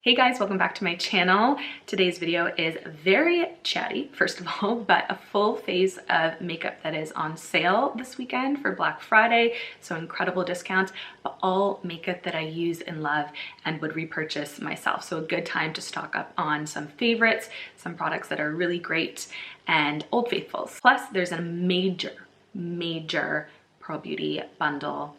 Hey guys, welcome back to my channel. Today's video is very chatty, first of all, but a full face of makeup that is on sale this weekend for Black Friday. So incredible discounts, but all makeup that I use and love and would repurchase myself. So a good time to stock up on some favorites, some products that are really great, and old faithfuls. Plus there's a major Pearl Beauty bundle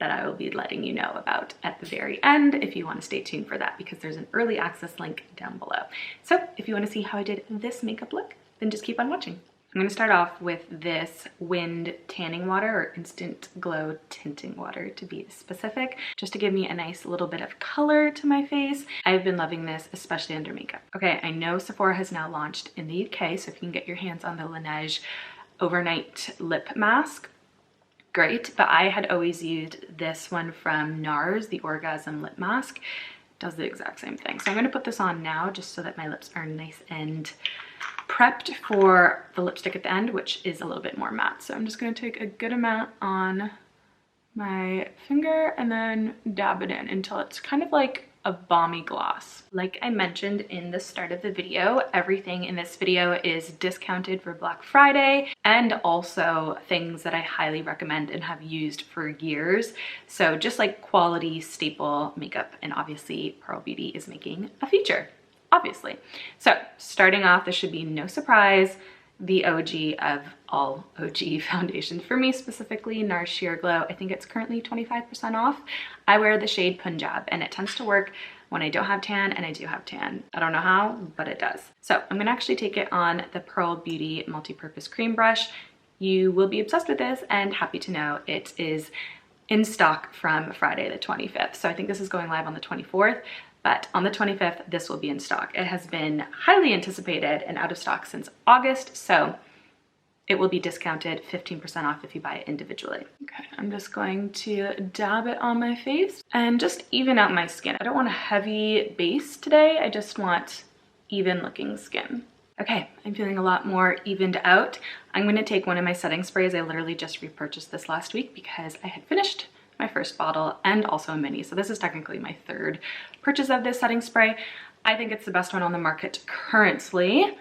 that I will be letting you know about at the very end if you want to stay tuned for that, because there's an early access link down below. So if you want to see how I did this makeup look, then just keep on watching. I'm going to start off with this Whind tanning water, or instant glow tinting water to be specific, just to give me a nice little bit of color to my face. I've been loving this, especially under makeup. Okay, I know Sephora has now launched in the UK, so if you can get your hands on the Lash overnight lip mask, great, but I had always used this one from Nars, the Orgasm Lip Mask. It does the exact same thing. So I'm gonna put this on now just so that my lips are nice and prepped for the lipstick at the end, which is a little bit more matte. So I'm just gonna take a good amount on my finger and then dab it in until it's kind of like a balmy gloss. Like I mentioned in the start of the video, everything in this video is discounted for Black Friday, and also things that I highly recommend and have used for years. So just like quality staple makeup, and obviously Pearl Beauty is making a feature, obviously. So starting off, this should be no surprise, the OG of all OG foundations. For me specifically, Nars Sheer Glow. I think it's currently 25% off. I wear the shade Punjab, and it tends to work when I don't have tan, and I do have tan. I don't know how, but it does. So I'm gonna actually take it on the Pearl Beauty Multipurpose Cream Brush. You will be obsessed with this, and happy to know it is in stock from Friday the 25th. So I think this is going live on the 24th. But on the 25th, this will be in stock. It has been highly anticipated and out of stock since August, so it will be discounted 15% off if you buy it individually. Okay, I'm just going to dab it on my face and just even out my skin. I don't want a heavy base today. I just want even looking skin. Okay, I'm feeling a lot more evened out. I'm gonna take one of my setting sprays. I literally just repurchased this last week because I had finished my first bottle and also a mini. So this is technically my third purchase of this setting spray. I think it's the best one on the market currently.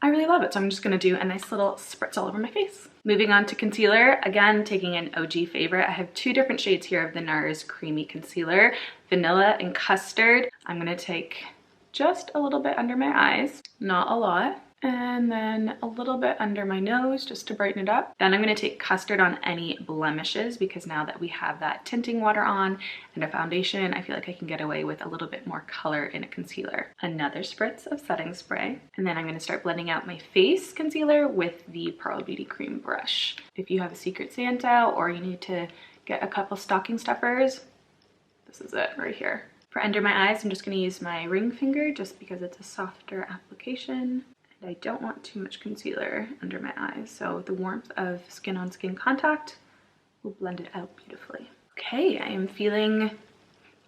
I really love it. So I'm just gonna do a nice little spritz all over my face. Moving on to concealer, again, taking an OG favorite. I have two different shades here of the Nars Creamy Concealer, Vanilla and Custard. I'm gonna take just a little bit under my eyes, not a lot. And then a little bit under my nose just to brighten it up. Then I'm going to take Custard on any blemishes, because now that we have that tinting water on and a foundation, I feel like I can get away with a little bit more color in a concealer. Another spritz of setting spray. And then I'm going to start blending out my face concealer with the Pearl Beauty Cream Brush. If you have a Secret Santa or you need to get a couple stocking stuffers, this is it right here. For under my eyes, I'm just going to use my ring finger just because it's a softer application. I don't want too much concealer under my eyes, so the warmth of skin on skin contact will blend it out beautifully. Okay, I am feeling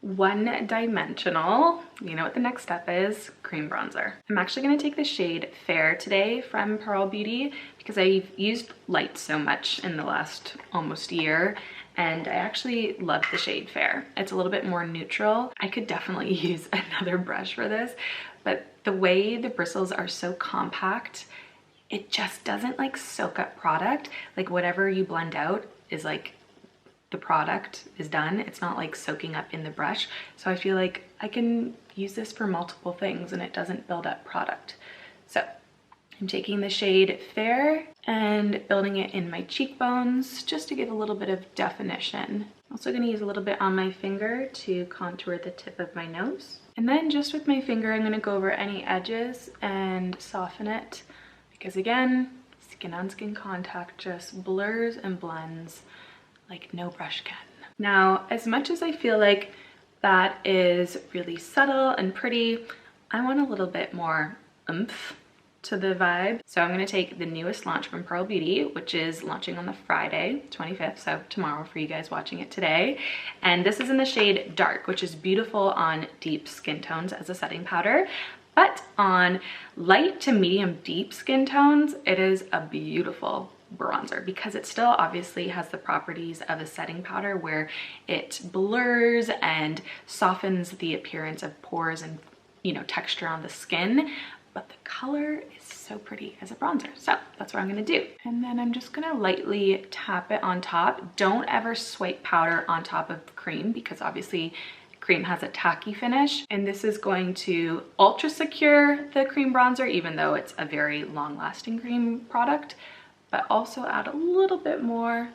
one-dimensional. You know what the next step is, cream bronzer. I'm actually gonna take the shade Fair today from Pearl Beauty because I've used light so much in the last almost year, and I actually love the shade Fair. It's a little bit more neutral. I could definitely use another brush for this, but the way the bristles are so compact, it just doesn't like soak up product. Like whatever you blend out is like the product is done. It's not like soaking up in the brush. So I feel like I can use this for multiple things and it doesn't build up product. So I'm taking the shade Fair and building it in my cheekbones just to give a little bit of definition. Also gonna use a little bit on my finger to contour the tip of my nose. And then just with my finger, I'm gonna go over any edges and soften it, because again, skin on skin contact just blurs and blends like no brush can. Now, as much as I feel like that is really subtle and pretty, I want a little bit more oomph to the vibe. So I'm gonna take the newest launch from Pearl Beauty, which is launching on the Friday, 25th, so tomorrow for you guys watching it today. And this is in the shade Dark, which is beautiful on deep skin tones as a setting powder. But on light to medium deep skin tones, it is a beautiful bronzer because it still obviously has the properties of a setting powder where it blurs and softens the appearance of pores and, you know, texture on the skin, but the color is so pretty as a bronzer. So that's what I'm gonna do. And then I'm just gonna lightly tap it on top. Don't ever swipe powder on top of cream because obviously cream has a tacky finish, and this is going to ultra secure the cream bronzer even though it's a very long-lasting cream product, but also add a little bit more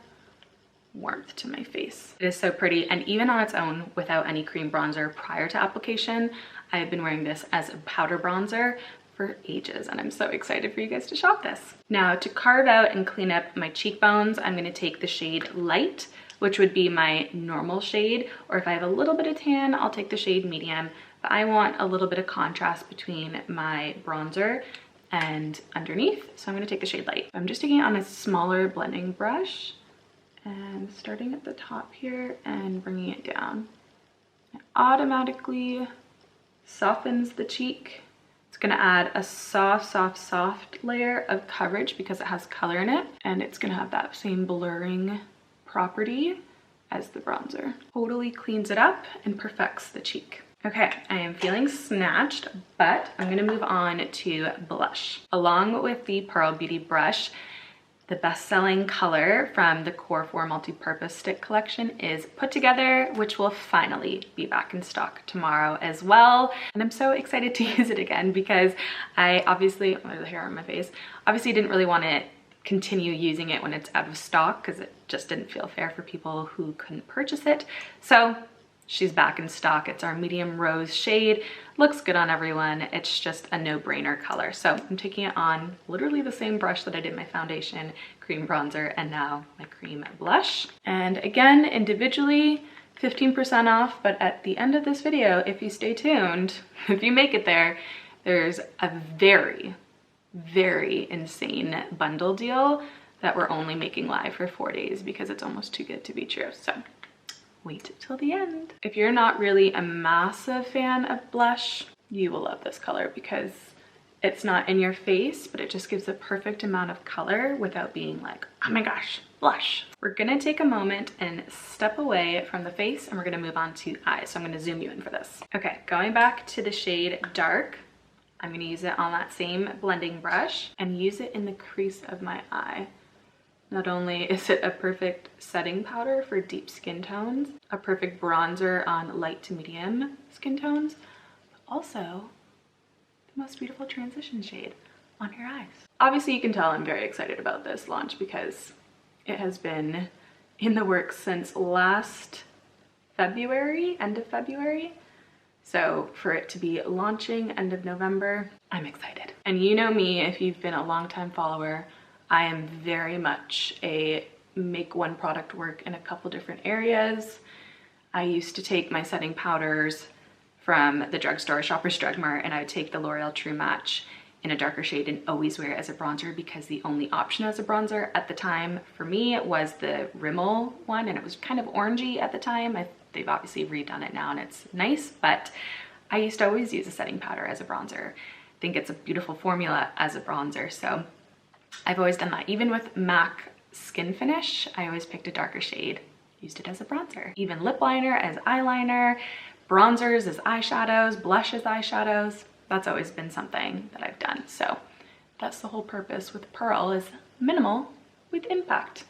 warmth to my face. It is so pretty, and even on its own without any cream bronzer prior to application, I have been wearing this as a powder bronzer for ages, and I'm so excited for you guys to shop this. Now to carve out and clean up my cheekbones, I'm gonna take the shade Light, which would be my normal shade, or if I have a little bit of tan, I'll take the shade Medium, but I want a little bit of contrast between my bronzer and underneath, so I'm gonna take the shade Light. I'm just taking it on a smaller blending brush and starting at the top here and bringing it down. It automatically softens the cheek. It's gonna add a soft layer of coverage because it has color in it, and it's gonna have that same blurring property as the bronzer. Totally cleans it up and perfects the cheek. Okay, I am feeling snatched, but I'm gonna move on to blush. Along with the Pearl Beauty brush, the best-selling color from the Core 4 Multipurpose Stick collection is Put Together, which will finally be back in stock tomorrow as well. And I'm so excited to use it again because I obviously, oh, there's the hair on my face, obviously didn't really want to continue using it when it's out of stock because it just didn't feel fair for people who couldn't purchase it. So she's back in stock. It's our medium rose shade. Looks good on everyone. It's just a no-brainer color. So I'm taking it on literally the same brush that I did my foundation, cream bronzer, and now my cream blush. And again, individually, 15% off, but at the end of this video, if you stay tuned, if you make it there, there's a very insane bundle deal that we're only making live for 4 days because it's almost too good to be true. So wait till the end. If you're not really a massive fan of blush, you will love this color because it's not in your face, but it just gives the perfect amount of color without being like, oh my gosh, blush. We're gonna take a moment and step away from the face and we're gonna move on to eyes. So I'm gonna zoom you in for this. Okay, going back to the shade Dark, I'm gonna use it on that same blending brush and use it in the crease of my eye. Not only is it a perfect setting powder for deep skin tones, a perfect bronzer on light to medium skin tones, but also the most beautiful transition shade on your eyes. Obviously you can tell I'm very excited about this launch because it has been in the works since last February, end of February. So for it to be launching end of November, I'm excited. And you know me, if you've been a longtime follower, I am very much a make one product work in a couple different areas. I used to take my setting powders from the drugstore, Shoppers Drug Mart, and I would take the L'Oreal True Match in a darker shade and always wear it as a bronzer because the only option as a bronzer at the time for me was the Rimmel one, and it was kind of orangey at the time. They've obviously redone it now and it's nice, but I used to always use a setting powder as a bronzer. I think it's a beautiful formula as a bronzer, so I've always done that. Even with MAC Skin Finish, I always picked a darker shade, used it as a bronzer. Even lip liner as eyeliner, bronzers as eyeshadows, blush as eyeshadows. That's always been something that I've done. So that's the whole purpose with Pearl, is minimal with impact.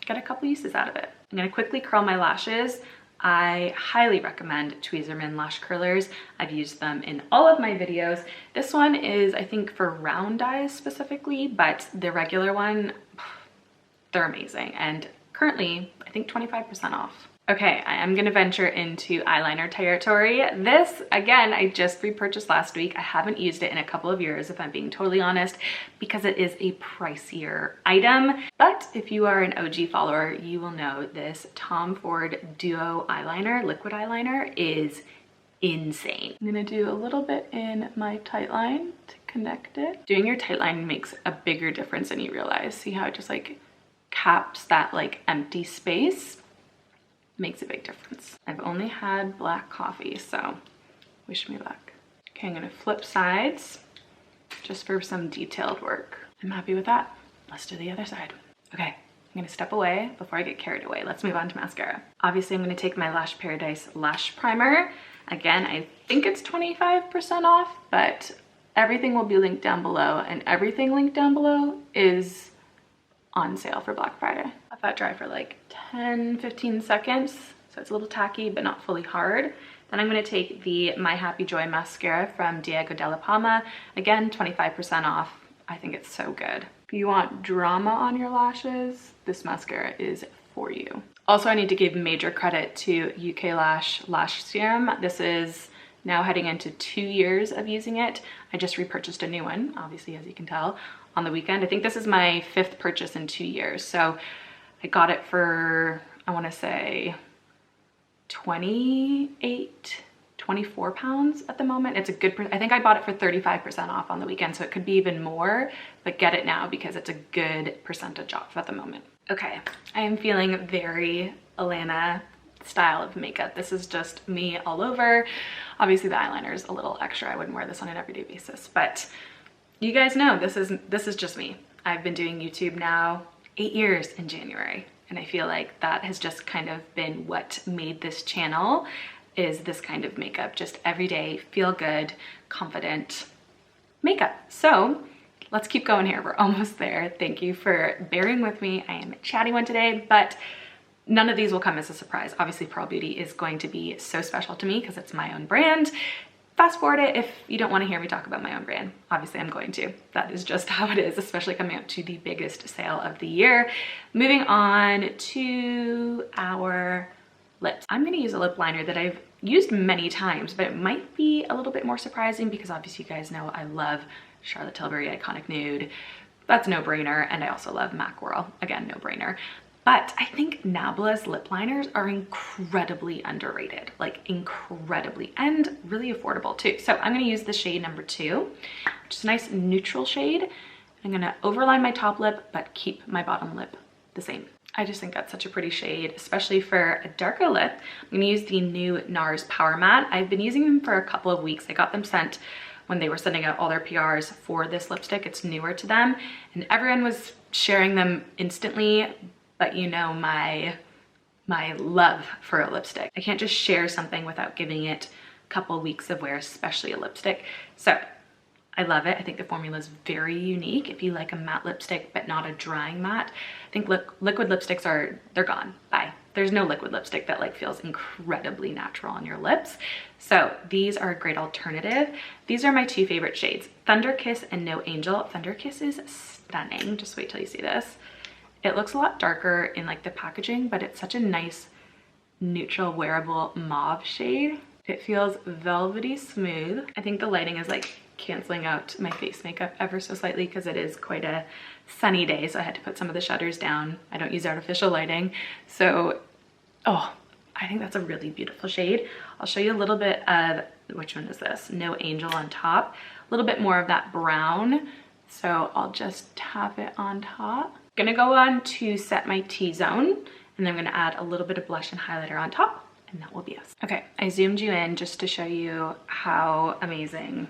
Get a couple uses out of it. I'm gonna quickly curl my lashes. I highly recommend Tweezerman lash curlers. I've used them in all of my videos. This one is, I think, for round eyes specifically, but the regular one, they're amazing. And currently, I think 25% off. Okay, I am gonna venture into eyeliner territory. This, again, I just repurchased last week. I haven't used it in a couple of years, if I'm being totally honest, because it is a pricier item. But if you are an OG follower, you will know this Tom Ford Duo eyeliner, liquid eyeliner, is insane. I'm gonna do a little bit in my tight line to connect it. Doing your tight line makes a bigger difference than you realize. See how it just like caps that like empty space? Makes a big difference. I've only had black coffee, so wish me luck. Okay, I'm gonna flip sides just for some detailed work. I'm happy with that. Let's do the other side. Okay, I'm gonna step away before I get carried away. Let's move on to mascara. Obviously, I'm gonna take my Lash Paradise Lash Primer. Again, I think it's 25% off, but everything will be linked down below, and everything linked down below is on sale for Black Friday. Let that dry for like 10-15 seconds, so it's a little tacky but not fully hard. Then I'm going to take the My Happy Joy mascara from Della Palma. Again, 25% off. I think it's so good. If you want drama on your lashes, this mascara is for you. Also, I need to give major credit to UKlash Lash Serum. This is now heading into 2 years of using it. I just repurchased a new one, obviously, as you can tell, on the weekend. I think this is my 5th purchase in 2 years. So I got it for, I want to say 24 pounds at the moment. It's a good, I think I bought it for 35% off on the weekend, so it could be even more, but get it now because it's a good percentage off at the moment. Okay, I am feeling very Elanna style of makeup. This is just me all over. Obviously the eyeliner is a little extra. I wouldn't wear this on an everyday basis, but you guys know this is just me. I've been doing YouTube now 8 years in January, and I feel like that has just kind of been what made this channel, is this kind of makeup. Just everyday, feel good, confident makeup. So let's keep going here. We're almost there. Thank you for bearing with me. I am a chatty one today, but none of these will come as a surprise. Obviously, Pearl Beauty is going to be so special to me because it's my own brand. Fast forward it if you don't want to hear me talk about my own brand. Obviously, I'm going to. That is just how it is, especially coming up to the biggest sale of the year. Moving on to our lips. I'm going to use a lip liner that I've used many times, but it might be a little bit more surprising because obviously you guys know I love Charlotte Tilbury Iconic Nude. That's no brainer. And I also love MAC Whirl. Again, no brainer. But I think Nabla's lip liners are incredibly underrated, like incredibly, and really affordable too. So I'm going to use the shade number 2, which is a nice neutral shade. I'm going to overline my top lip, but keep my bottom lip the same. I just think that's such a pretty shade, especially for a darker lip. I'm going to use the new Nars Power Matte. I've been using them for a couple of weeks. I got them sent when they were sending out all their PRs for this lipstick. It's newer to them, and everyone was sharing them instantly. But you know my love for a lipstick. I can't just share something without giving it a couple weeks of wear, especially a lipstick. So I love it. I think the formula is very unique. If you like a matte lipstick, but not a drying matte, I think liquid lipsticks they're gone. Bye. There's no liquid lipstick that like feels incredibly natural on your lips. So these are a great alternative. These are my 2 favorite shades, Thunder Kiss and No Angel. Thunder Kiss is stunning. Just wait till you see this. It looks a lot darker in like the packaging, but it's such a nice neutral wearable mauve shade. It feels velvety smooth. I think the lighting is like canceling out my face makeup ever so slightly because it is quite a sunny day, so I had to put some of the shutters down. I don't use artificial lighting. So, oh, I think that's a really beautiful shade. I'll show you a little bit of, which one is this? No Angel on top. A little bit more of that brown. So I'll just tap it on top. Gonna go on to set my T-zone, and then I'm gonna add a little bit of blush and highlighter on top, and that will be us. Okay, I zoomed you in just to show you how amazing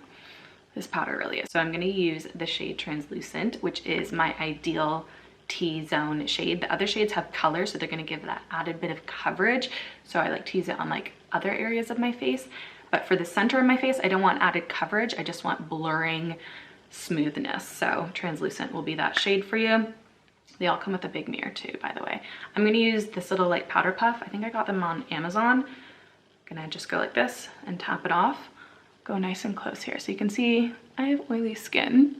this powder really is. So I'm gonna use the shade Translucent, which is my ideal T-zone shade. The other shades have color, so they're gonna give that added bit of coverage. So I like to use it on like other areas of my face. But for the center of my face, I don't want added coverage. I just want blurring smoothness. So Translucent will be that shade for you. They all come with a big mirror too, by the way. I'm gonna use this little like powder puff. I think I got them on Amazon. I'm gonna just go like this and tap it off. Go nice and close here. So you can see I have oily skin.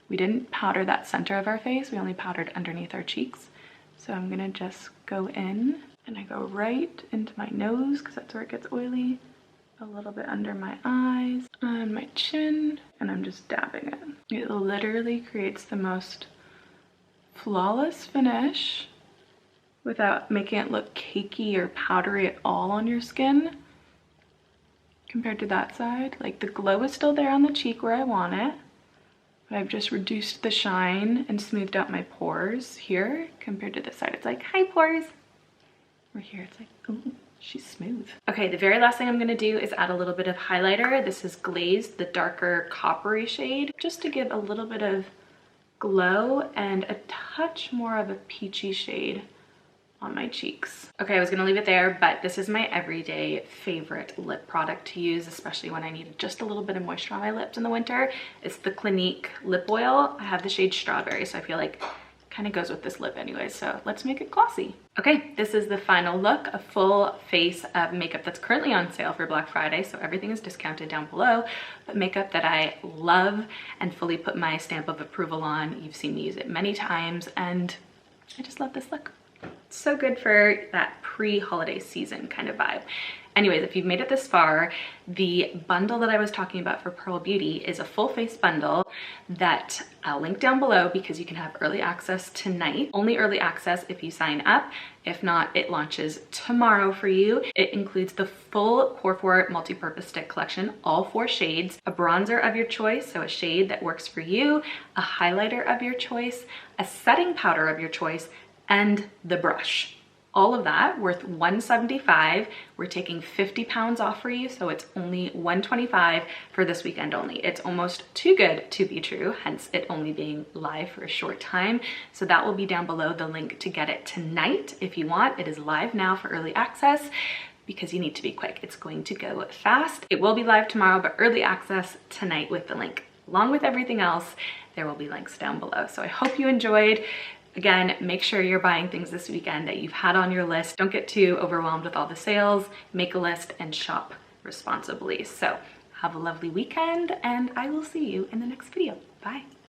We didn't powder that center of our face. We only powdered underneath our cheeks. So I'm gonna just go in, and I go right into my nose because that's where it gets oily. A little bit under my eyes, on my chin, and I'm just dabbing it. It literally creates the most flawless finish without making it look cakey or powdery at all on your skin compared to that side. Like the glow is still there on the cheek where I want it, but I've just reduced the shine and smoothed out my pores here compared to this side. It's like, hi pores. Or here it's like, ooh, she's smooth. Okay, the very last thing I'm gonna do is add a little bit of highlighter. This is Glazed, the darker coppery shade, just to give a little bit of glow and a touch more of a peachy shade on my cheeks. Okay, I was gonna leave it there, but this is my everyday favorite lip product to use, especially when I need just a little bit of moisture on my lips in the winter. It's the Clinique lip oil. I have the shade Strawberry, so I feel like kind of goes with this lip anyway, so let's make it glossy. Okay, this is the final look, a full face of makeup that's currently on sale for Black Friday, so everything is discounted down below, but makeup that I love and fully put my stamp of approval on. You've seen me use it many times, and I just love this look. So good for that pre-holiday season kind of vibe. Anyways, if you've made it this far, the bundle that I was talking about for Pearl Beauty is a full face bundle that I'll link down below because you can have early access tonight. Only early access if you sign up. If not, it launches tomorrow for you. It includes the full Core 4 multi-purpose stick collection, all 4 shades, a bronzer of your choice, so a shade that works for you, a highlighter of your choice, a setting powder of your choice, and the brush. All of that worth $175. We're taking 50 pounds off for you, so it's only $125 for this weekend only. It's almost too good to be true, hence it only being live for a short time. So that will be down below, the link to get it tonight if you want. It is live now for early access because you need to be quick. It's going to go fast. It will be live tomorrow, but early access tonight with the link. Along with everything else, there will be links down below. So I hope you enjoyed. Again, make sure you're buying things this weekend that you've had on your list. Don't get too overwhelmed with all the sales. Make a list and shop responsibly. So have a lovely weekend, and I will see you in the next video. Bye.